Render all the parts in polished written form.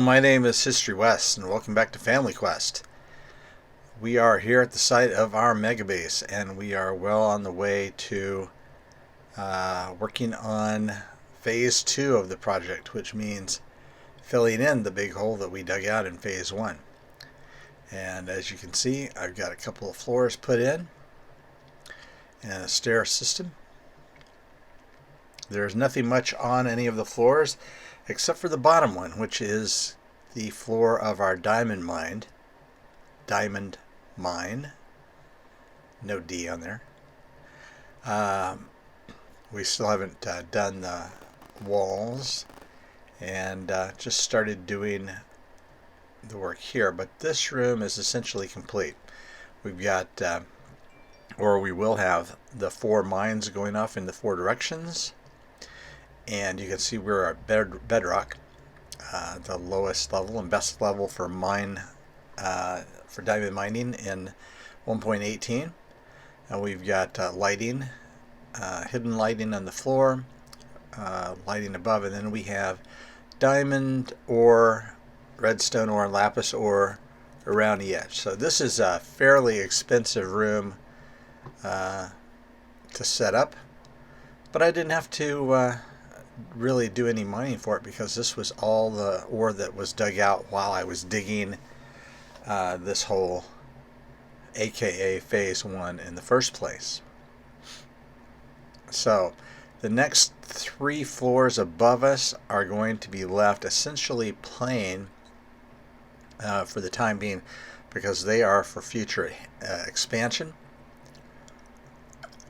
my name is HistoryWes, and welcome back to Family Quest. We are here at the site of our megabase, and we are well on the way to working on Phase 2 of the project, which means filling in the big hole that we dug out in Phase 1. And as you can see, I've got a couple of floors put in and a stair system. There's nothing much on any of the floors except for the bottom one, which is the floor of our diamond mine. No D on there. We still haven't done the walls and just started doing the work here, but this room is essentially complete. We've got, or we will have, the 4 mines going off in the 4 directions. And you can see we're at bedrock, the lowest level and best level for for diamond mining in 1.18. And we've got lighting, hidden lighting on the floor, lighting above, and then we have diamond ore, redstone ore, and lapis ore around the edge. So this is a fairly expensive room to set up, but I didn't have to really do any mining for it because this was all the ore that was dug out while I was digging this hole, aka Phase 1, in the first place. So the next 3 floors above us are going to be left essentially plain for the time being, because they are for future expansion.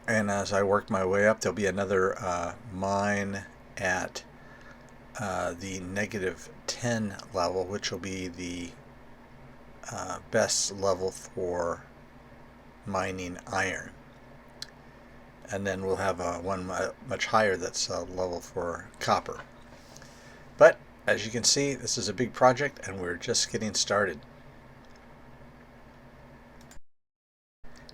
And as I work my way up, there'll be another mine at the -10 level, which will be the best level for mining iron. And then we'll have one much higher that's a level for copper. But as you can see, this is a big project and we're just getting started.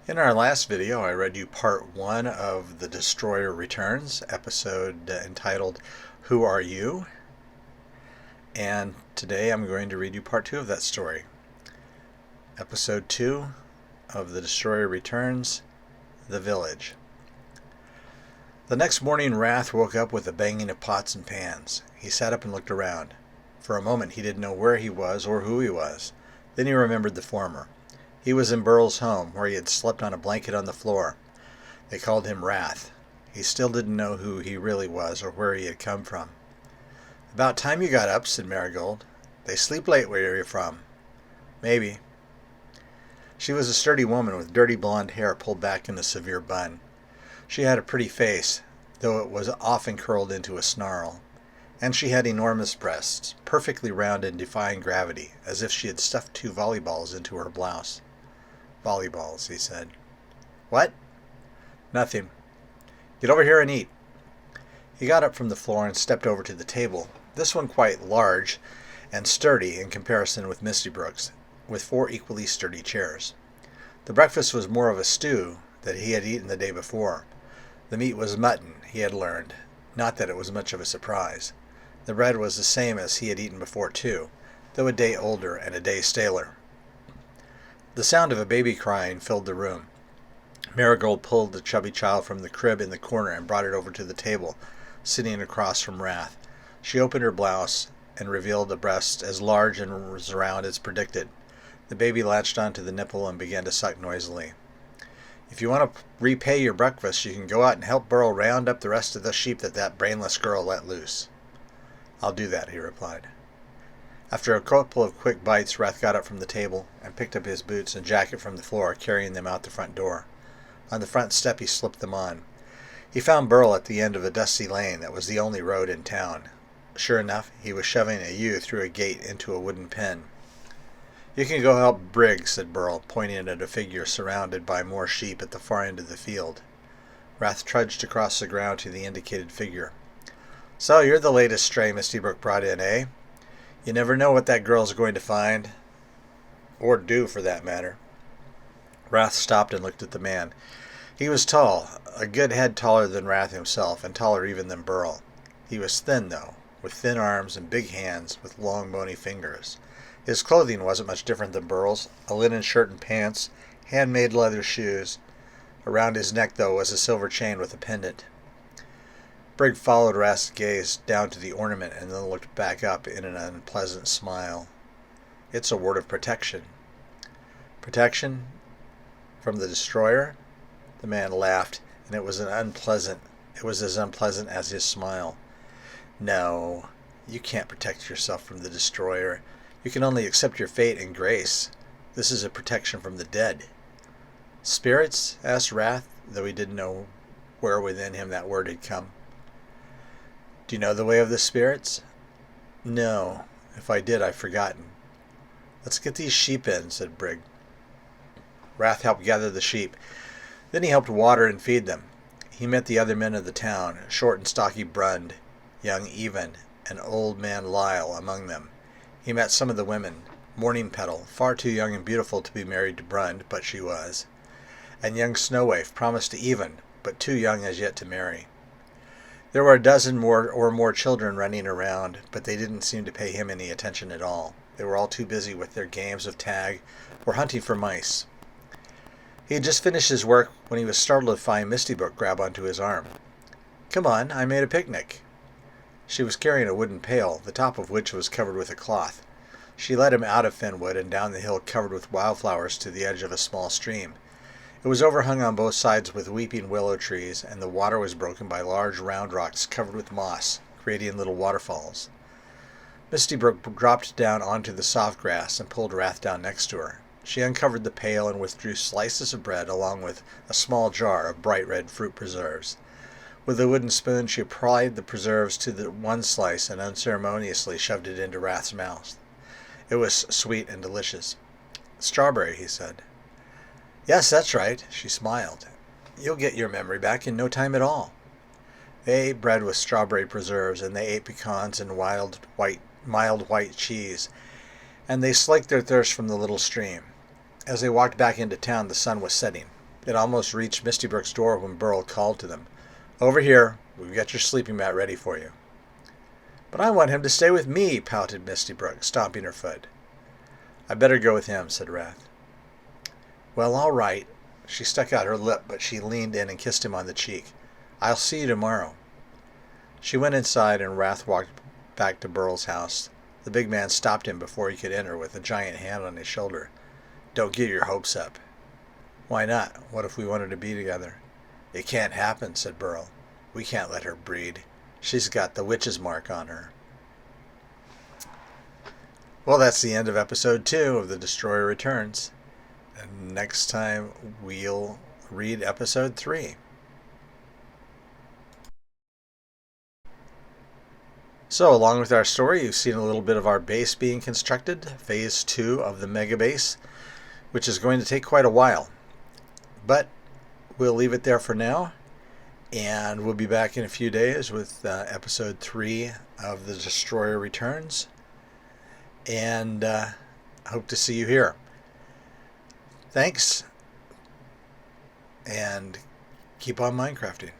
In our last video, I read you part 1 of The Destroyer Returns, episode entitled, Who Are You? And today I'm going to read you part 2 of that story. Episode 2 of The Destroyer Returns, The Village. The next morning, Wrath woke up with a banging of pots and pans. He sat up and looked around. For a moment he didn't know where he was or who he was. Then he remembered the former. He was in Burl's home, where he had slept on a blanket on the floor. They called him Wrath. He still didn't know who he really was or where he had come from. "About time you got up," said Marigold. "They sleep late where you're from." "Maybe." She was a sturdy woman with dirty blonde hair pulled back in a severe bun. She had a pretty face, though it was often curled into a snarl. And she had enormous breasts, perfectly round and defying gravity, as if she had stuffed 2 volleyballs into her blouse. "Volleyballs," he said. "What?" "Nothing. Get over here and eat." He got up from the floor and stepped over to the table, this one quite large and sturdy in comparison with Misty Brook's, with 4 equally sturdy chairs. The breakfast was more of a stew that he had eaten the day before. The meat was mutton, he had learned, not that it was much of a surprise. The bread was the same as he had eaten before too, though a day older and a day staler. The sound of a baby crying filled the room. Marigold pulled the chubby child from the crib in the corner and brought it over to the table, sitting across from Wrath. She opened her blouse and revealed a breast as large and as round as predicted. The baby latched onto the nipple and began to suck noisily. "If you want to repay your breakfast, you can go out and help Burl round up the rest of the sheep that brainless girl let loose." "I'll do that," he replied. After a couple of quick bites, Wrath got up from the table and picked up his boots and jacket from the floor, carrying them out the front door. On the front step he slipped them on. He found Burl at the end of a dusty lane that was the only road in town. Sure enough, he was shoving a ewe through a gate into a wooden pen. "You can go help Briggs," said Burl, pointing at a figure surrounded by more sheep at the far end of the field. Wrath trudged across the ground to the indicated figure. "So you're the latest stray Misty Brook brought in, eh? You never know what that girl's going to find. Or do, for that matter." Wrath stopped and looked at the man. He was tall, a good head taller than Wrath himself, and taller even than Burl. He was thin, though, with thin arms and big hands with long bony fingers. His clothing wasn't much different than Burl's, a linen shirt and pants, handmade leather shoes. Around his neck, though, was a silver chain with a pendant. Brigg followed Rath's gaze down to the ornament and then looked back up in an unpleasant smile. It's a word of protection. Protection from the destroyer? The man laughed, and it was as unpleasant as his smile. No, you can't protect yourself from the destroyer. You can only accept your fate in grace. This is a protection from the dead. Spirits? Asked Rath, though he didn't know where within him that word had come. Do you know the way of the spirits? No. If I did, I've forgotten. Let's get these sheep in, said Brigg. Rath helped gather the sheep. Then he helped water and feed them. He met the other men of the town, short and stocky Brund, young Even, and old man Lyle among them. He met some of the women, Morning Petal, far too young and beautiful to be married to Brund, but she was, and young Snowwaif, promised to Even, but too young as yet to marry. There were a dozen more children running around, but they didn't seem to pay him any attention at all. They were all too busy with their games of tag or hunting for mice. He had just finished his work when he was startled to find Misty Brook grab onto his arm. Come on, I made a picnic. She was carrying a wooden pail, the top of which was covered with a cloth. She led him out of Fenwood and down the hill covered with wildflowers to the edge of a small stream. It was overhung on both sides with weeping willow trees, and the water was broken by large round rocks covered with moss, creating little waterfalls. Misty Brook dropped down onto the soft grass and pulled Rath down next to her. She uncovered the pail and withdrew slices of bread along with a small jar of bright red fruit preserves. With a wooden spoon, she applied the preserves to the one slice and unceremoniously shoved it into Rath's mouth. It was sweet and delicious. Strawberry, he said. Yes, that's right, she smiled. You'll get your memory back in no time at all. They ate bread with strawberry preserves, and they ate pecans and mild white cheese, and they slaked their thirst from the little stream. As they walked back into town, the sun was setting. It almost reached Misty Brook's door when Burl called to them. Over here, we've got your sleeping mat ready for you. But I want him to stay with me, pouted Misty Brook, stomping her foot. I better go with him, said Rath. Well, all right. She stuck out her lip, but she leaned in and kissed him on the cheek. I'll see you tomorrow. She went inside, and Rath walked back to Burl's house. The big man stopped him before he could enter with a giant hand on his shoulder. Don't get your hopes up. Why not? What if we wanted to be together? It can't happen, said Burl. We can't let her breed. She's got the witch's mark on her. Well, that's the end of episode 2 of The Destroyer Returns. And next time we'll read episode 3. So, along with our story, you've seen a little bit of our base being constructed, phase 2 of the mega base, which is going to take quite a while. But we'll leave it there for now, and we'll be back in a few days with episode 3 of The Destroyer Returns, and hope to see you here. Thanks, and keep on Minecrafting.